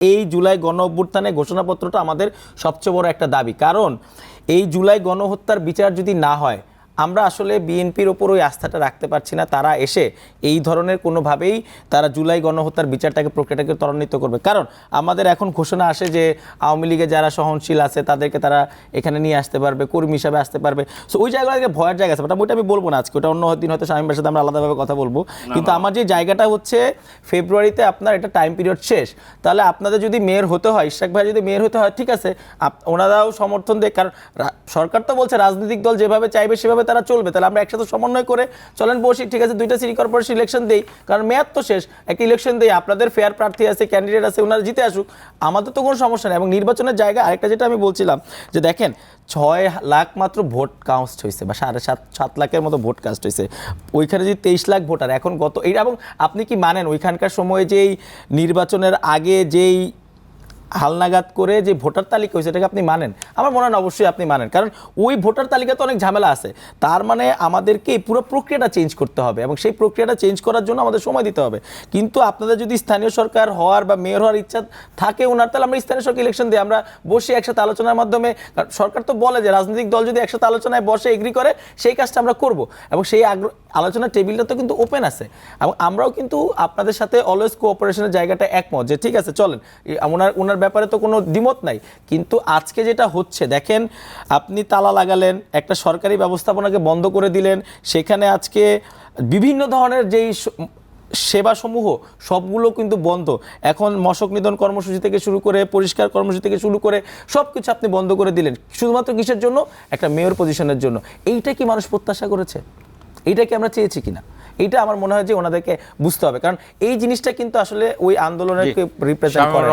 এই জুলাই গণ অভ্যুত্থানে ঘোষণাপত্রটা আমাদের সবচেয়ে বড় একটা দাবি, কারণ এই জুলাই গণহত্যার বিচার যদি না হয় আমরা আসলে বিএনপির ওপর ওই আস্থাটা রাখতে পারছি না। তারা এসে এই ধরনের কোনোভাবেই তারা জুলাই গণহত্যার বিচারটাকে প্রক্রিয়াটাকে ত্বরান্বিত করবে। কারণ আমাদের এখন ঘোষণা আসে যে আওয়ামী লীগে যারা সহনশীল আছে তাদেরকে তারা এখানে নিয়ে আসতে পারবে, কর্মী হিসাবে আসতে পারবে। সো ওই জায়গাটাকে ভয়ের জায়গা আছে, ওটা আমি বলবো না আজকে, ওটা অন্য দিন হয়তো শামীমের সাথে আমরা আলাদাভাবে কথা বলবো। কিন্তু আমার যে জায়গাটা হচ্ছে ফেব্রুয়ারিতে আপনার এটা টাইম পিরিয়ড শেষ, তাহলে আপনাদের যদি মেয়র হতে হয়, ইশরাক ভাই যদি মেয়র হতে হয়, ঠিক আছে ওনারাও সমর্থন দেয়, কারণ সরকার তো বলছে রাজনৈতিক দল যেভাবে চাইবে সেভাবে তারা চলবে, তাহলে আমরা একসাথে সমন্বয় করে চলেন বসি, ঠিক আছে 2টা সিটি কর্পোরেশন ইলেকশন দেই, কারণ মেয়াদ তো শেষ, একটা ইলেকশন দেই, আপনাদের ফেয়ার প্রার্থী আছে, ক্যান্ডিডেট আছে, ওনারা জিতে আসুক, আমাদের তো কোনো সমস্যা নেই। এবং নির্বাচনের জায়গা আরেকটা যেটা আমি বলছিলাম যে দেখেন 6 লাখ মাত্র ভোট কাউন্ট হয়েছে, বা 7.5 লাখের মতো ভোট কাস্ট হয়েছে, ওইখানে যদি 23 লাখ ভোটার এখন গত এই, এবং আপনি কি মানেন ওইখানকার সময়ে যেই নির্বাচনের আগে যেই হালনাগাদ করে যে ভোটার তালিকা হয়েছে এটাকে আপনি মানেন? আমার মনে হয় অবশ্যই আপনি মানেন, কারণ ওই ভোটার তালিকাতে অনেক ঝামেলা আছে। তার মানে আমাদেরকে পুরো প্রক্রিয়াটা চেঞ্জ করতে হবে, এবং সেই প্রক্রিয়াটা চেঞ্জ করার জন্য আমাদের সময় দিতে হবে। কিন্তু আপনাদের যদি স্থানীয় সরকার হওয়ার বা মেয়র হওয়ার ইচ্ছা থাকে ওনার, তাহলে আমরা স্থানীয় সরকার ইলেকশন দিই, আমরা বসে একসাথে আলোচনার মাধ্যমে, সরকার তো বলে যে রাজনৈতিক দল যদি একসাথে আলোচনায় বসে এগ্রি করে সেই কাজটা আমরা করব, এবং সেই আলোচনার টেবিলটা তো কিন্তু ওপেন আছে, এবং আমরাও কিন্তু আপনাদের সাথে অলওয়েজ কোঅপারেশনের জায়গাটা একমত যে ঠিক আছে চলেন, ওনার ব্যাপারে তো কোনো দ্বিমত নাই। কিন্তু আজকে যেটা হচ্ছে দেখেন, আপনি তালা লাগালেন, একটা সরকারি ব্যবস্থাপনাকে বন্ধ করে দিলেন, সেখানে আজকে বিভিন্ন ধরনের যেই সেবাসমূহ সবগুলো কিন্তু বন্ধ। এখন মশক নিধন কর্মসূচি থেকে শুরু করে পরিষ্কার কর্মসূচি থেকে শুরু করে সব কিছু আপনি বন্ধ করে দিলেন, শুধুমাত্র কিসের জন্য? একটা মেয়র পজিশনের জন্য। এইটা কি মানুষ প্রত্যাশা করেছে? এইটা কি আমরা চেয়েছি কিনা? এইটা আমার মনে হয় যে ওনাদেরকে বুঝতে হবে, কারণ এই জিনিসটা কিন্তু আসলে ওই আন্দোলনকে রিপ্রেজেন্ট করে।